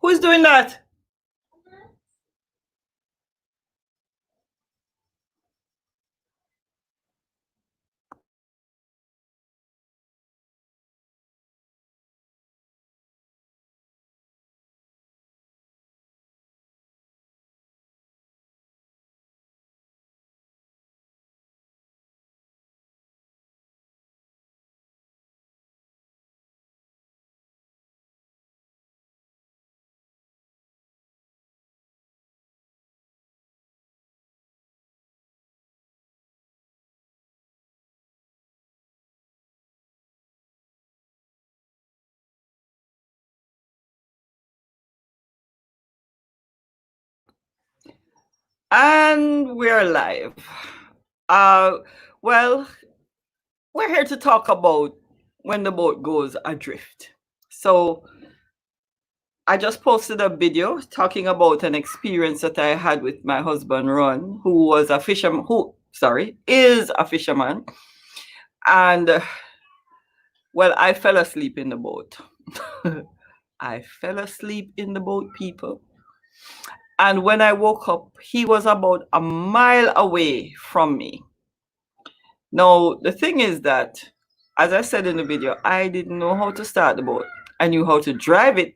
Who is doing that? And we're live. Well, we're here to talk about when the boat goes adrift. So I just posted a video talking about an experience that I had with my husband Ron, who was a fisherman, is a fisherman. And well, I fell asleep in the boat. I fell asleep in the boat, people. And when I woke up, he was about a mile away from me. Now, the thing is that, as I said in the video, I didn't know how to start the boat. I knew how to drive it,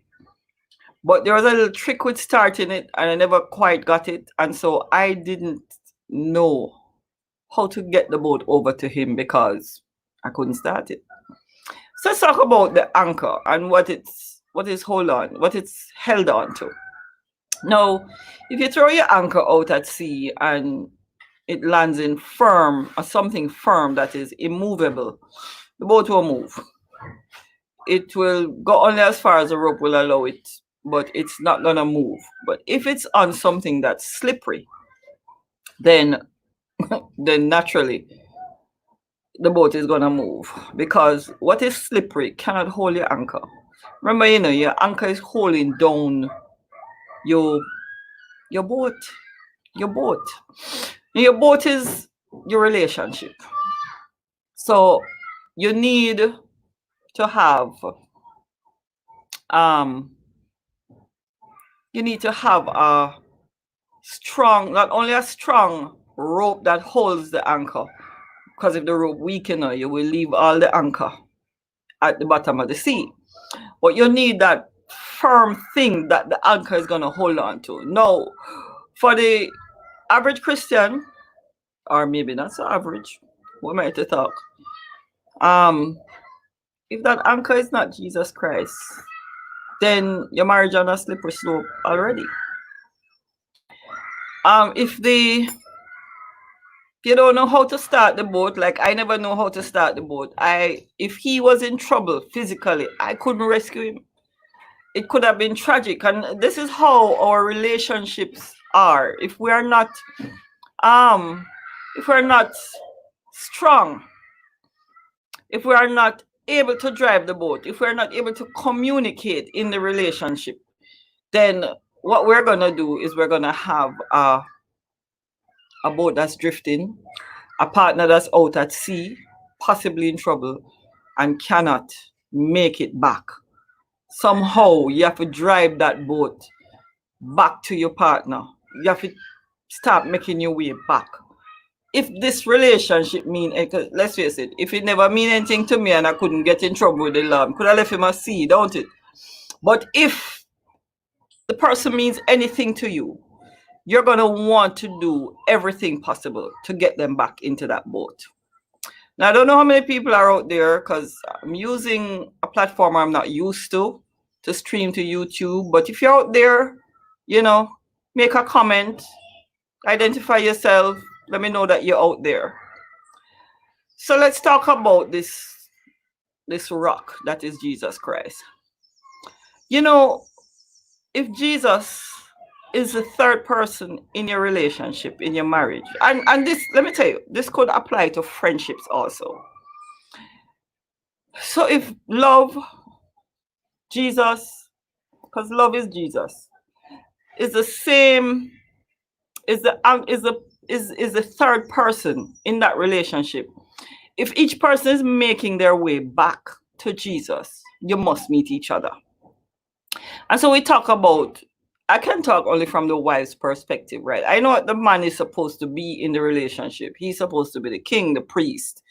but there was a little trick with starting it, and I never quite got it. And so I didn't know how to get the boat over to him because I couldn't start it. So let's talk about the anchor and what it's held on to. Now, if you throw your anchor out at sea and it lands in firm or something firm that is immovable, the boat will move. It will go only as far as the rope will allow it, but it's not gonna move. But if it's on something that's slippery, then naturally the boat is gonna move, because what is slippery cannot hold your anchor. Remember, your anchor is holding down your boat. Your boat is your relationship. So you need to have a strong, not only a strong rope that holds the anchor, because if the rope weakens, you will leave all the anchor at the bottom of the sea. But you need that firm thing that the anchor is going to hold on to. Now, for the average Christian, or maybe not so average, who am I to talk? If that anchor is not Jesus Christ, then your marriage on a slippery slope already. If you don't know how to start the boat, like I never know how to start the boat. If he was in trouble physically, I couldn't rescue him. It could have been tragic. And this is how our relationships are. If we are not strong, if we are not able to drive the boat, if we're not able to communicate in the relationship, then what we're gonna do is we're gonna have a boat that's drifting, a partner that's out at sea, possibly in trouble, and cannot make it back. Somehow you have to drive that boat back to your partner. You have to start making your way back. if this relationship let's face it, if it never mean anything to me and I couldn't get in trouble with the Lord, could I left him a seed, don't it? But if the person means anything to you, you're going to want to do everything possible to get them back into that boat. Now, I don't know how many people are out there, because I'm using a platform I'm not used to stream to YouTube. But if you're out there, make a comment, identify yourself, let me know that you're out there. So let's talk about this rock that is Jesus Christ. If Jesus is the third person in your relationship, in your marriage, and this, let me tell you, this could apply to friendships also. So if love, Jesus, because love is Jesus, is the same, is the third person in that relationship, if each person is making their way back to Jesus, you must meet each other. And so we talk about, I can talk only from the wife's perspective, right? I know what the man is supposed to be in the relationship. He's supposed to be the king, the priest,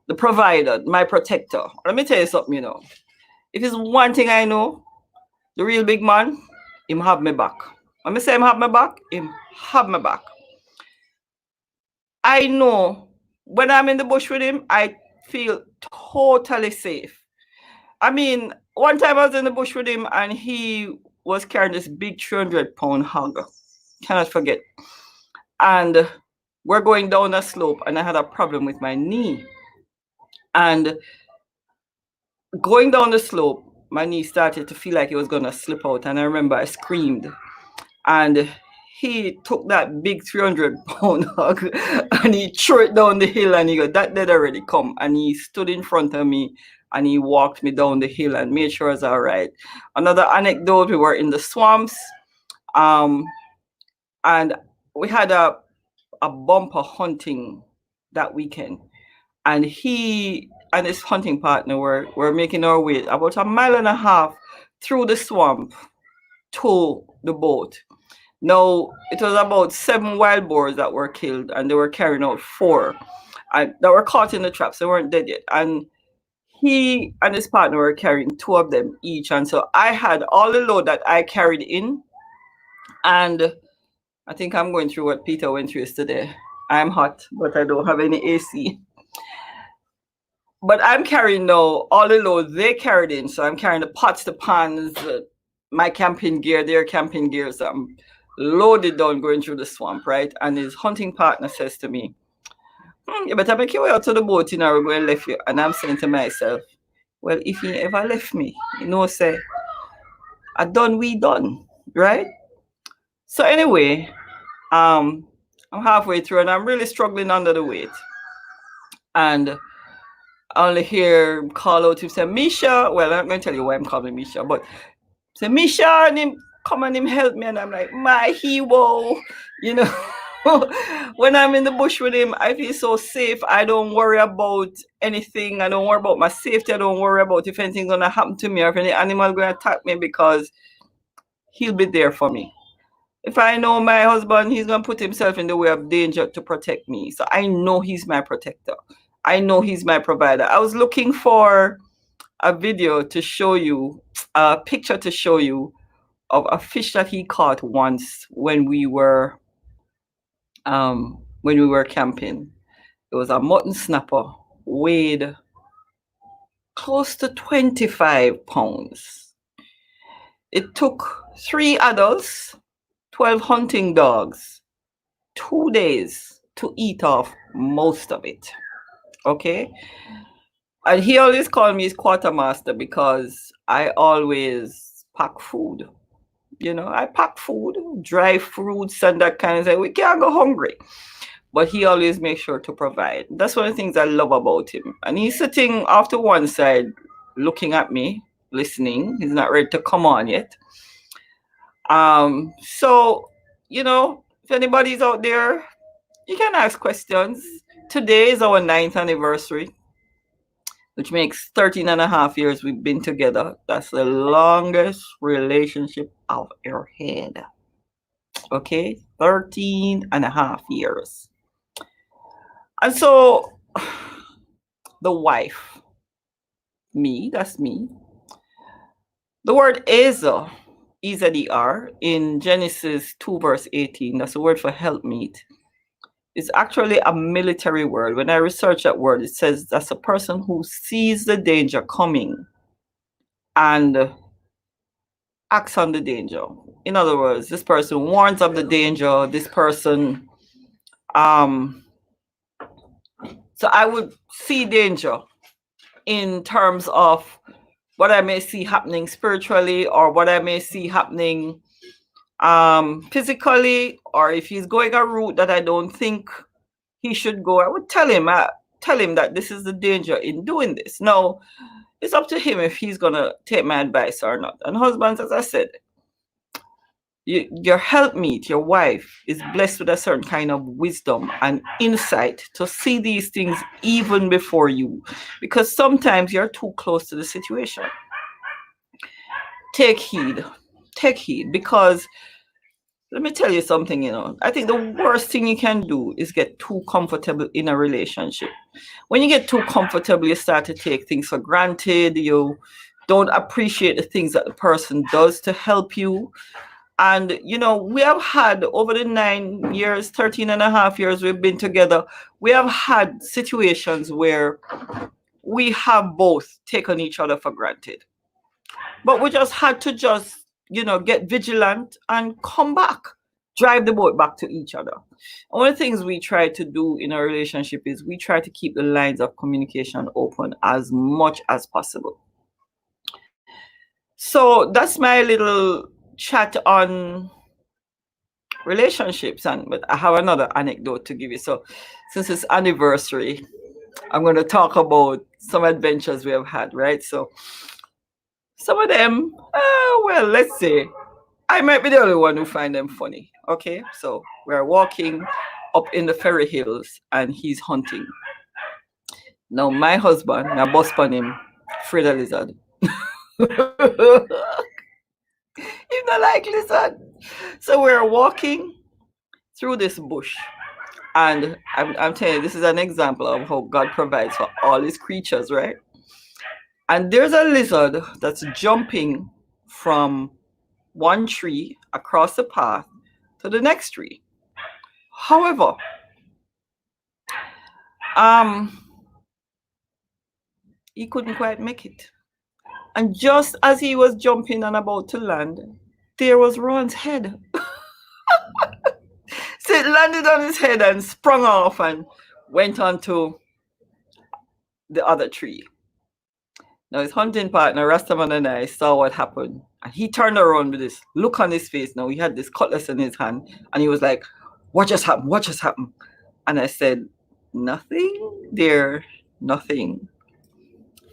the provider, my protector. Let me tell you something, If it's one thing I know, the real big man, him have me back. When I say him have me back, him have me back. I know when I'm in the bush with him, I feel totally safe. I mean, one time I was in the bush with him and he was carrying this big 300-pound hog. Cannot forget. And we're going down a slope and I had a problem with my knee. And going down the slope, my knee started to feel like it was going to slip out. And I remember I screamed. And he took that big 300-pound hog and he threw it down the hill and he go, that dead already come. And he stood in front of me and he walked me down the hill and made sure I was all right. Another anecdote, we were in the swamps and we had a bumper hunting that weekend. And he and his hunting partner were making our way about 1.5 miles through the swamp to the boat. Now, it was about 7 wild boars that were killed, and they were carrying out 4 that were caught in the traps. They weren't dead yet. And he and his partner were carrying 2 of them each. And so I had all the load that I carried in. And I think I'm going through what Peter went through yesterday. I'm hot, but I don't have any AC. But I'm carrying now all the load they carried in. So I'm carrying the pots, the pans, my camping gear, their camping gear. So I'm loaded down going through the swamp, right? And his hunting partner says to me, you better make your way out to the boat, we're going to leave you. And I'm saying to myself, well, if he ever left me, say, we done, right? So anyway, I'm halfway through and I'm really struggling under the weight. And I only hear call out to say, Misha. Well, I'm going to tell you why I'm calling Misha, but say, Misha, and him come and him help me. And I'm like, my hero, When I'm in the bush with him, I feel so safe. I don't worry about anything. I don't worry about my safety. I don't worry about if anything's going to happen to me or if any animal going to attack me, because he'll be there for me. If I know my husband, he's going to put himself in the way of danger to protect me. So I know he's my protector. I know he's my provider. I was looking for a video to show you, a picture to show you of a fish that he caught once when we were camping. It was a mutton snapper, weighed close to 25 pounds. It took 3 adults, 12 hunting dogs, 2 days to eat off most of it. Okay? And he always called me his quartermaster because I always pack food. I pack food, dry fruits and that kind of thing. We can't go hungry. But he always makes sure to provide. That's one of the things I love about him. And he's sitting off to one side, looking at me, listening. He's not ready to come on yet. So, if anybody's out there, you can ask questions. Today is our 9th anniversary, which makes 13.5 years we've been together. That's the longest relationship I've ever had. Okay? 13.5 years. And so the wife, me, that's me. The word Ezer, E-Z-E-R, in Genesis 2 verse 18, that's the word for helpmeet. It's actually a military word. When I research that word, it says that's a person who sees the danger coming and acts on the danger. In other words, this person warns of the danger. This person, so I would see danger in terms of what I may see happening spiritually, or what I may see happening physically, or if he's going a route that I don't think he should go, I would tell him that this is the danger in doing this. Now, it's up to him if he's gonna take my advice or not. And husbands, as I said, your helpmeet, your wife, is blessed with a certain kind of wisdom and insight to see these things even before you, because sometimes you're too close to the situation. Take heed, because let me tell you something, I think the worst thing you can do is get too comfortable in a relationship. When you get too comfortable, you start to take things for granted. You don't appreciate the things that the person does to help you. And, we have had over the 9 years, 13 and a half years we've been together, we have had situations where we have both taken each other for granted. But we just had to get vigilant and come back, drive the boat back to each other. One of the things we try to do in a relationship is we try to keep the lines of communication open as much as possible. So that's my little chat on relationships, but I have another anecdote to give you. So since it's anniversary, I'm going to talk about some adventures we have had, right? So some of them, well, let's say I might be the only one who find them funny. Okay, so we're walking up in the Ferry Hills and he's hunting. Now my husband, I bust on him, afraid of lizard. He's not like lizard. So we're walking through this bush, and I'm telling you, this is an example of how God provides for all his creatures, right? And there's a lizard that's jumping from one tree across the path to the next tree. However, he couldn't quite make it. And just as he was jumping and about to land, there was Ron's head. So it landed on his head and sprung off and went on to the other tree. Now his hunting partner, Rastaman, and I saw what happened. And he turned around with this look on his face. Now he had this cutlass in his hand. And he was like, what just happened? What just happened? And I said, nothing, dear, nothing.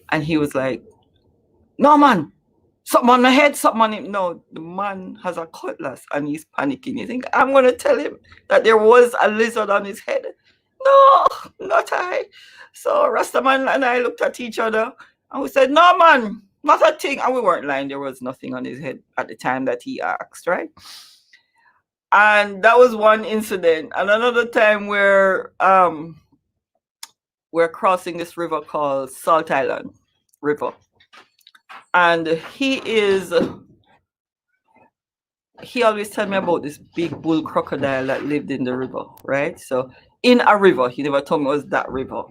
And he was like, no, man, something on my head, something on him. No, the man has a cutlass and he's panicking. You think I'm going to tell him that there was a lizard on his head? No, not I. So Rastaman and I looked at each other and we said, no, man, not a thing. And we weren't lying. There was nothing on his head at the time that he asked, right? And that was one incident. And another time where we're crossing this river called Salt Island River. And he always tell me about this big bull crocodile that lived in the river, right? So in a river, he never told me it was that river.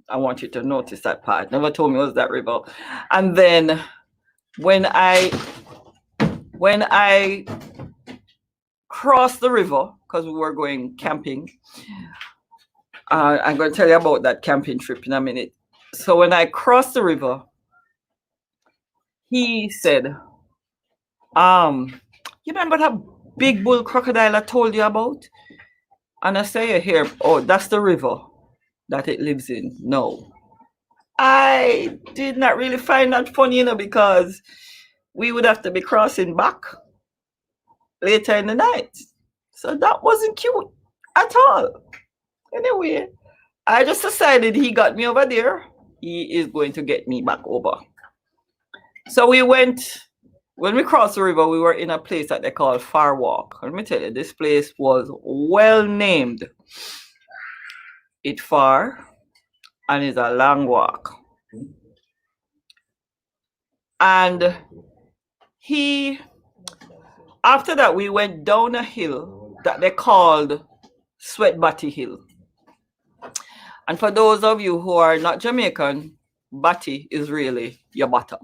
I want you to notice that part. Never told me it was that river. And then when I crossed the river, because we were going camping, I'm going to tell you about that camping trip in a minute. So when I crossed the river, he said, you remember that big bull crocodile I told you about? And I say here, oh, that's the river that it lives in. No. I did not really find that funny, because we would have to be crossing back later in the night. So that wasn't cute at all. Anyway, I just decided he got me over there. He is going to get me back over. So when we crossed the river, we were in a place that they call Far Walk. Let me tell you, this place was well named. It's far and it's a long walk. And after that, we went down a hill that they called Sweat Batty Hill. And for those of you who are not Jamaican, Batty is really your bottom.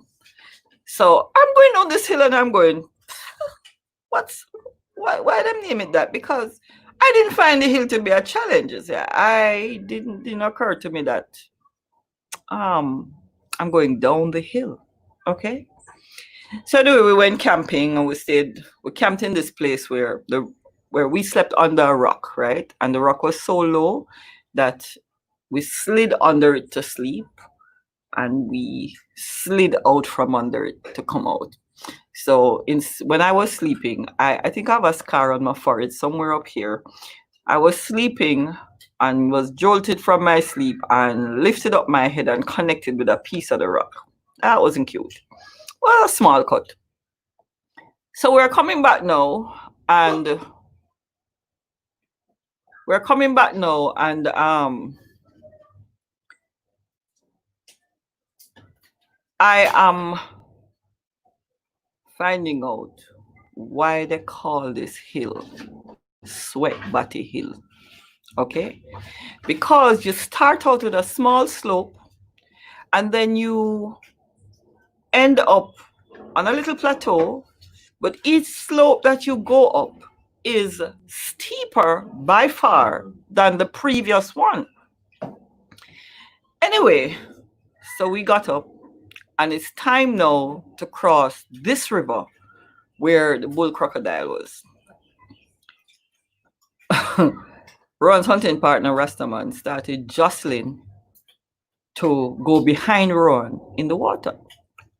So I'm going on this hill and I'm going, why them name it that? Because I didn't find the hill to be a challenge. It didn't occur to me that I'm going down the hill. Okay. So anyway, we went camping and we camped in this place where we slept under a rock, right? And the rock was so low that we slid under it to sleep and we slid out from under it to come out. So when I was sleeping, I think I have a scar on my forehead somewhere up here. I was sleeping and was jolted from my sleep and lifted up my head and connected with a piece of the rock. That wasn't cute. Well, a small cut. So we're coming back now and I am finding out why they call this hill Sweat Batty Hill. Okay? Because you start out with a small slope and then you end up on a little plateau, but each slope that you go up is steeper by far than the previous one. Anyway, so we got up and it's time now to cross this river where the bull crocodile was. Ron's hunting partner, Rastaman, started jostling to go behind Ron in the water.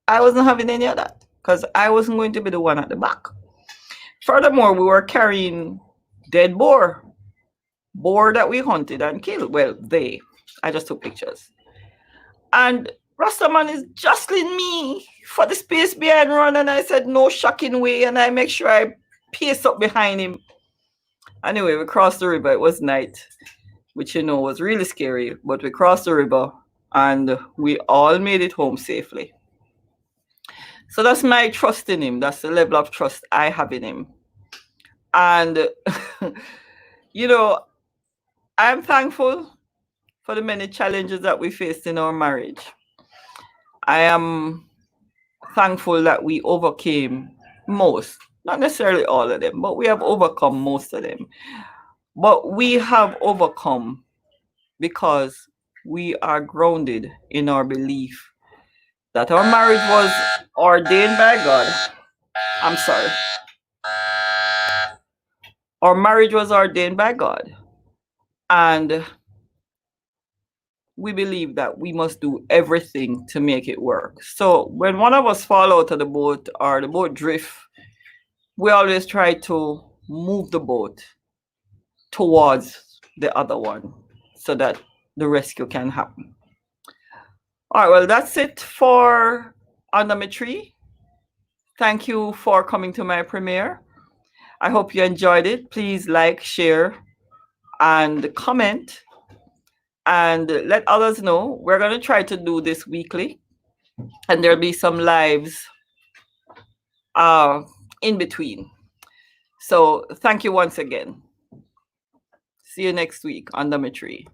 I wasn't having any of that because I wasn't going to be the one at the back. Furthermore, we were carrying dead boar that we hunted and killed. Well, I just took pictures. And Rastaman is jostling me for the space behind Ron, and I said, no shocking way, and I make sure I pace up behind him. Anyway, we crossed the river. It was night, which was really scary, but we crossed the river and we all made it home safely. So that's my trust in him. That's the level of trust I have in him. And, I'm thankful for the many challenges that we faced in our marriage. I am thankful that we overcame most, not necessarily all of them, but we have overcome most of them. But we have overcome because we are grounded in our belief that our marriage was ordained by God. I'm sorry. Our marriage was ordained by God. And we believe that we must do everything to make it work. So when one of us fall out of the boat or the boat drift, we always try to move the boat towards the other one so that the rescue can happen. All right, well, that's it for Under My Tree. Thank you for coming to my premiere. I hope you enjoyed it. Please like, share, and comment, and let others know. We're going to try to do this weekly, and there'll be some lives in between. So thank you once again. See you next week, Under My Tree.